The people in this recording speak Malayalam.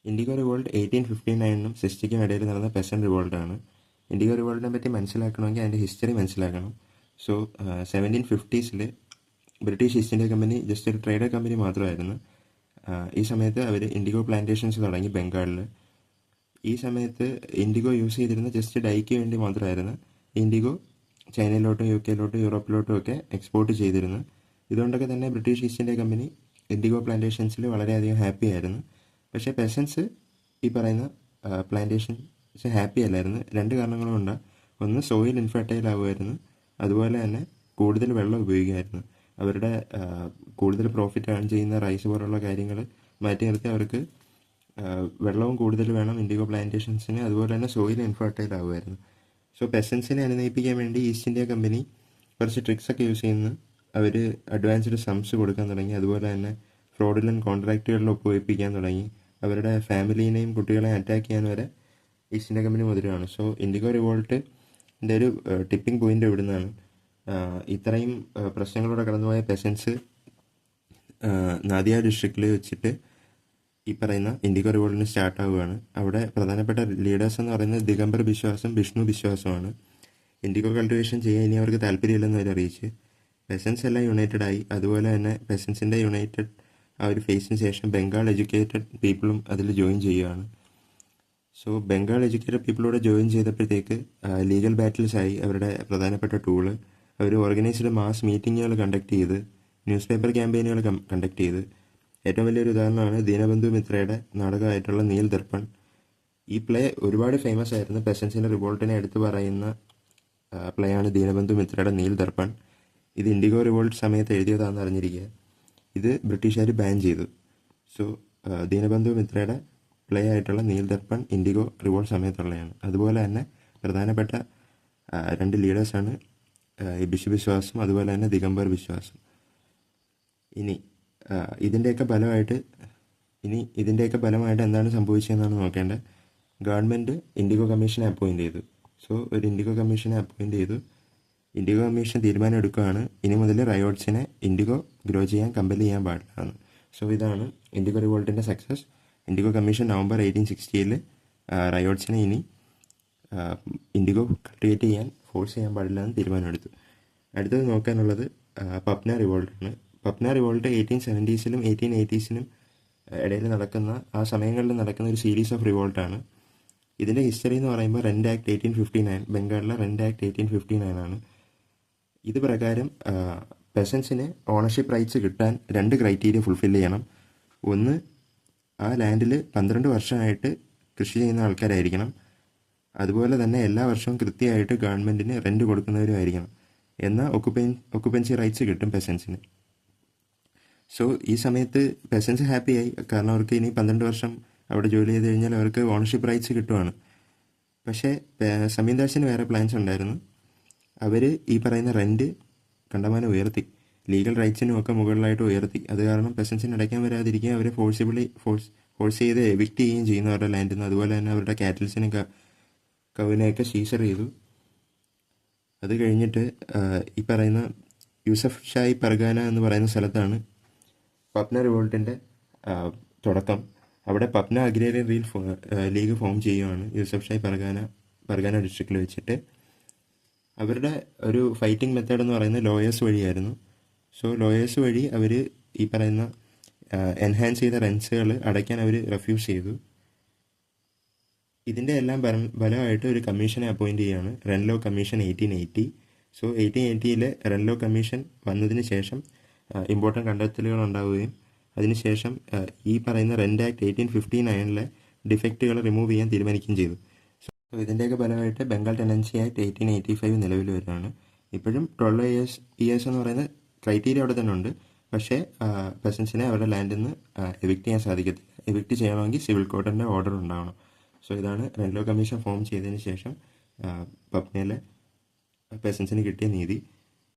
ഇൻഡിഗോ റിവോൾട്ട് 1859 സിക്സ്റ്റിക്കും ഇടയിൽ നടന്ന പെസൻ റിവോൾട്ടാണ്. ഇൻഡിഗോ റിവോൾട്ടിനെ പറ്റി മനസ്സിലാക്കണമെങ്കിൽ അതിൻ്റെ ഹിസ്റ്ററി മനസ്സിലാക്കണം. So 1750s British East India company just ഒരു ട്രേഡർ കമ്പനി മാത്രമായിരുന്നു. ഈ സമയത്ത് അവർ ഇൻഡിഗോ പ്ലാന്റേഷൻസ് തുടങ്ങി ബംഗാളിൽ. ഈ സമയത്ത് ഇൻഡിഗോ യൂസ് ചെയ്തിരുന്ന ജസ്റ്റ് ഡൈക്ക് വേണ്ടി മാത്രമായിരുന്നു. ഇൻഡിഗോ ചൈനയിലോട്ടും UK-യിലോട്ടും യൂറോപ്പിലോട്ടും ഒക്കെ എക്സ്പോർട്ട് ചെയ്തിരുന്നു. ഇതുകൊണ്ടൊക്കെ തന്നെ British East India company indigo പ്ലാന്റേഷൻസിൽ വളരെയധികം ഹാപ്പി ആയിരുന്നു. പക്ഷേ പെസൻസ് ഈ പറയുന്ന പ്ലാന്റേഷൻസ് ഹാപ്പി അല്ലായിരുന്നു. രണ്ട് കാരണങ്ങളും ഉണ്ട്. ഒന്ന്, സോയിൽ ഇൻഫെർട്ടൈൽ ആകുമായിരുന്നു. അതുപോലെ തന്നെ കൂടുതൽ വെള്ളം ഉപയോഗിക്കുമായിരുന്നു. അവരുടെ കൂടുതൽ പ്രോഫിറ്റ് ഏൺ ചെയ്യുന്ന റൈസ് പോലുള്ള കാര്യങ്ങൾ മാറ്റി നിർത്തി അവർക്ക് വെള്ളവും കൂടുതൽ വേണം ഇൻഡിഗോ പ്ലാന്റേഷൻസിന്. അതുപോലെ തന്നെ സോയിൽ ഇൻഫെർട്ടൈൽ ആകുമായിരുന്നു. സോ പെസൻസിനെ അനുനയിപ്പിക്കാൻ വേണ്ടി ഈസ്റ്റ് ഇന്ത്യ കമ്പനി കുറച്ച് ട്രിക്സൊക്കെ യൂസ് ചെയ്യുന്നു. അവർ അഡ്വാൻസ്ഡ് സംസ് കൊടുക്കാൻ തുടങ്ങി. അതുപോലെ തന്നെ ഫ്രോഡിലൻ കോൺട്രാക്റ്റുകളിൽ ഒപ്പുവയ്പ്പിക്കാൻ തുടങ്ങി. അവരുടെ ഫാമിലീനെയും കുട്ടികളെയും അറ്റാക്ക് ചെയ്യാൻ വരെ ഈസ്റ്റ് ഇന്ത്യ കമ്പനി മുതിരുകയാണ്. സോ ഇൻഡിഗോ റിവോൾട്ടിൻ്റെ ഒരു ടിപ്പിംഗ് പോയിന്റ് ഇവിടുന്നാണ്. ഇത്രയും പ്രശ്നങ്ങളോടെ കടന്നുപോയ പെസൻസ് നാദിയ ഡിസ്ട്രിക്റ്റിൽ വെച്ചിട്ട് ഈ പറയുന്ന ഇൻഡിഗോ റിവോൾട്ടിന് സ്റ്റാർട്ട് ആവുകയാണ്. അവിടെ പ്രധാനപ്പെട്ട ലീഡേഴ്സ് എന്ന് പറയുന്നത് ദിഗംബർ ബിശ്വാസും വിഷ്ണു ബിശ്വാസുമാണ്. ഇൻഡിഗോ കൾട്ടിവേഷൻ ചെയ്യാൻ ഇനി അവർക്ക് താല്പര്യമില്ലെന്ന് അവർ അറിയിച്ച് പെസൻസ് എല്ലാം യുണൈറ്റഡ് ആയി. അതുപോലെ തന്നെ പെസൻസിൻ്റെ യുണൈറ്റഡ് ആ ഒരു ഫേസിന് ശേഷം ബംഗാൾ എഡ്യൂക്കേറ്റഡ് പീപ്പിളും അതിൽ ജോയിൻ ചെയ്യുകയാണ്. സോ ബംഗാൾ എഡ്യൂക്കേറ്റഡ് പീപ്പിളോട് ജോയിൻ ചെയ്തപ്പോഴത്തേക്ക് ലീഗൽ ബാറ്റിൽസ് ആയി അവരുടെ പ്രധാനപ്പെട്ട ടൂള്. അവർ ഓർഗനൈസ്ഡ് മാസ് മീറ്റിങ്ങുകൾ കണ്ടക്ട് ചെയ്ത് ന്യൂസ് പേപ്പർ ക്യാമ്പയിനുകൾ കണ്ടക്ട് ചെയ്ത്. ഏറ്റവും വലിയൊരു ഉദാഹരണമാണ് ദീനബന്ധു മിത്രയുടെ നാടകമായിട്ടുള്ള നീൽ ദർപ്പൺ. ഈ പ്ലേ ഒരുപാട് ഫേമസ് ആയിരുന്നു. പെസൻസിൻ്റെ റിവോൾട്ടിനെ എടുത്തു പറയുന്ന പ്ലേ ആണ് ദീനബന്ധു മിത്രയുടെ നീൽ ദർപ്പൺ. ഇത് ഇൻഡിഗോ റിവോൾട്ട് സമയത്ത് എഴുതിയതാണെന്ന് അറിഞ്ഞിരിക്കുക. ഇത് ബ്രിട്ടീഷുകാർ ബാൻ ചെയ്തു. സോ ദീനബന്ധു മിത്രയുടെ പ്ലേ ആയിട്ടുള്ള നീൽ ദർപ്പൺ ഇൻഡിഗോ റിവോൾട്ട് സമയത്തുള്ളതാണ്. അതുപോലെ തന്നെ പ്രധാനപ്പെട്ട രണ്ട് ലീഡേഴ്സാണ് ബിഷു ബിശ്വാസും അതുപോലെ തന്നെ ദിഗംബർ ബിശ്വാസും. ഇനി ഇതിൻ്റെയൊക്കെ ഫലമായിട്ട് എന്താണ് സംഭവിച്ചതെന്നാണ് നോക്കേണ്ടത്. ഗവൺമെൻറ് ഇൻഡിഗോ കമ്മീഷനെ അപ്പോയിൻറ്റ് ചെയ്തു. സോ ഒരു ഇൻഡിഗോ കമ്മീഷനെ അപ്പോയിൻറ്റ് ചെയ്തു. ഇൻഡിഗോ കമ്മീഷൻ തീരുമാനം എടുക്കുകയാണ് ഇനി മുതൽ റയോട്ട്സിനെ ഇൻഡിഗോ ഗ്രോ ചെയ്യാൻ കമ്പൽ ചെയ്യാൻ പാടില്ലാന്ന്. സോ ഇതാണ് ഇൻഡിഗോ റിവോൾട്ടിൻ്റെ സക്സസ്. ഇൻഡിഗോ കമ്മീഷൻ നവംബർ 1860 റയോട്ട്സിനെ ഇനി ഇൻഡിഗോ കൾട്ടിവേറ്റ് ചെയ്യാൻ ഫോഴ്സ് ചെയ്യാൻ പാടില്ല എന്ന് തീരുമാനമെടുത്തു. അടുത്തത് നോക്കാനുള്ളത് പപ്ന റിവോൾട്ടാണ്. പപ്ന റിവോൾട്ട് 1870s 1880s ഇടയിൽ നടക്കുന്ന ആ സമയങ്ങളിൽ നടക്കുന്ന ഒരു സീരീസ് ഓഫ് റിവോൾട്ടാണ്. ഇതിൻ്റെ ഹിസ്റ്ററി എന്ന് പറയുമ്പോൾ റെൻ്റ് ആക്ട് 1859, ബംഗാളിലെ റെൻ്റ് ആക്ട് 1859 ആണ്. ഇത് പ്രകാരം പെസൻസിന് ഓണർഷിപ്പ് റൈറ്റ്സ് കിട്ടാൻ രണ്ട് ക്രൈറ്റീരിയ ഫുൾഫിൽ ചെയ്യണം. ഒന്ന്, ആ ലാൻഡിൽ 12 വർഷമായിട്ട് കൃഷി ചെയ്യുന്ന ആൾക്കാരായിരിക്കണം. അതുപോലെ തന്നെ എല്ലാ വർഷവും കൃത്യമായിട്ട് ഗവൺമെൻറ്റിന് റെൻറ്റ് കൊടുക്കുന്നവരുമായിരിക്കണം. എന്നാൽ ഒക്കുപ്പൻസി റൈറ്റ്സ് കിട്ടും പെസൻസിന്. സോ ഈ സമയത്ത് പെസൻസ് ഹാപ്പിയായി. കാരണം അവർക്ക് ഇനി 12 വർഷം അവിടെ ജോലി ചെയ്ത് കഴിഞ്ഞാൽ അവർക്ക് ഓണർഷിപ്പ് റൈറ്റ്സ് കിട്ടുവാണ്. പക്ഷേ സമീന്ദാസിന് വേറെ പ്ലാൻസ് ഉണ്ടായിരുന്നു. അവർ ഈ പറയുന്ന റെൻറ്റ് കണ്ടമാനം ഉയർത്തി, ലീഗൽ റൈറ്റ്സിനും ഒക്കെ മുകളിലായിട്ട് ഉയർത്തി. അത് കാരണം പെസൻസിന് അടയ്ക്കാൻ വരാതിരിക്കുക അവരെ ഫോഴ്സ് ചെയ്ത് എവിക്റ്റ് ചെയ്യുകയും ചെയ്യുന്നു അവരുടെ ലാൻഡിൽ നിന്ന്. അതുപോലെ തന്നെ അവരുടെ കാറ്റിൽസിനും കവുനെയൊക്കെ സീസർ ചെയ്തു. അത് കഴിഞ്ഞിട്ട് ഈ പറയുന്ന യൂസഫ് ഷായി പർഗാന എന്ന് പറയുന്ന സ്ഥലത്താണ് പപ്ന റിവോൾട്ടിൻ്റെ തുടക്കം. അവിടെ പപ്ന അഗ്രേറിയൻ ലീഗ് ഫോം ചെയ്യുകയാണ് യൂസഫ് ഷായി പർഗാന ഡിസ്ട്രിക്റ്റിൽ വെച്ചിട്ട്. അവരുടെ ഒരു ഫൈറ്റിംഗ് മെത്തേഡ് എന്ന് പറയുന്നത് ലോയേഴ്സ് വഴിയായിരുന്നു. സോ ലോയേഴ്സ് വഴി അവർ ഈ പറയുന്ന എൻഹാൻസ് ചെയ്ത റെൻസുകൾ അടയ്ക്കാൻ അവർ റെഫ്യൂസ് ചെയ്തു. ഇതിൻ്റെ എല്ലാം ഫലമായിട്ട് ഒരു കമ്മീഷനെ അപ്പോയിൻറ്റ് ചെയ്യുകയാണ്, റെൻലോ കമ്മീഷൻ 1880. സോ 1880 റെൻലോ കമ്മീഷൻ വന്നതിന് ശേഷം ഇമ്പോർട്ടൻ്റ് കണ്ടെത്തലുകൾ ഉണ്ടാവുകയും അതിനുശേഷം ഈ പറയുന്ന റെൻ്റ് ആക്ട് 1859 ഡിഫക്റ്റുകൾ റിമൂവ് ചെയ്യാൻ തീരുമാനിക്കുകയും ചെയ്തു. സോ ഇതിൻ്റെയൊക്കെ ഫലമായിട്ട് ബംഗാൾ ടെനൻസി ആക്ട് 1885 നിലവിൽ വരുന്നതാണ്. ഇപ്പോഴും 12 ഇയേഴ്സ് എന്ന് പറയുന്ന ക്രൈറ്റീരിയ അവിടെ തന്നെ ഉണ്ട്. പക്ഷേ പെസൻസിനെ അവരുടെ ലാൻഡിൽ നിന്ന് എവിക്റ്റ് ചെയ്യാൻ സാധിക്കത്തില്ല. എവിക്റ്റ് ചെയ്യണമെങ്കിൽ സിവിൽ കോർട്ടിൻ്റെ ഓർഡർ ഉണ്ടാവണം. സോ ഇതാണ് റെൻലോ കമ്മീഷൻ ഫോം ചെയ്തതിന് ശേഷം പപ്നയിലെ പെസൻസിന് കിട്ടിയ നീതി.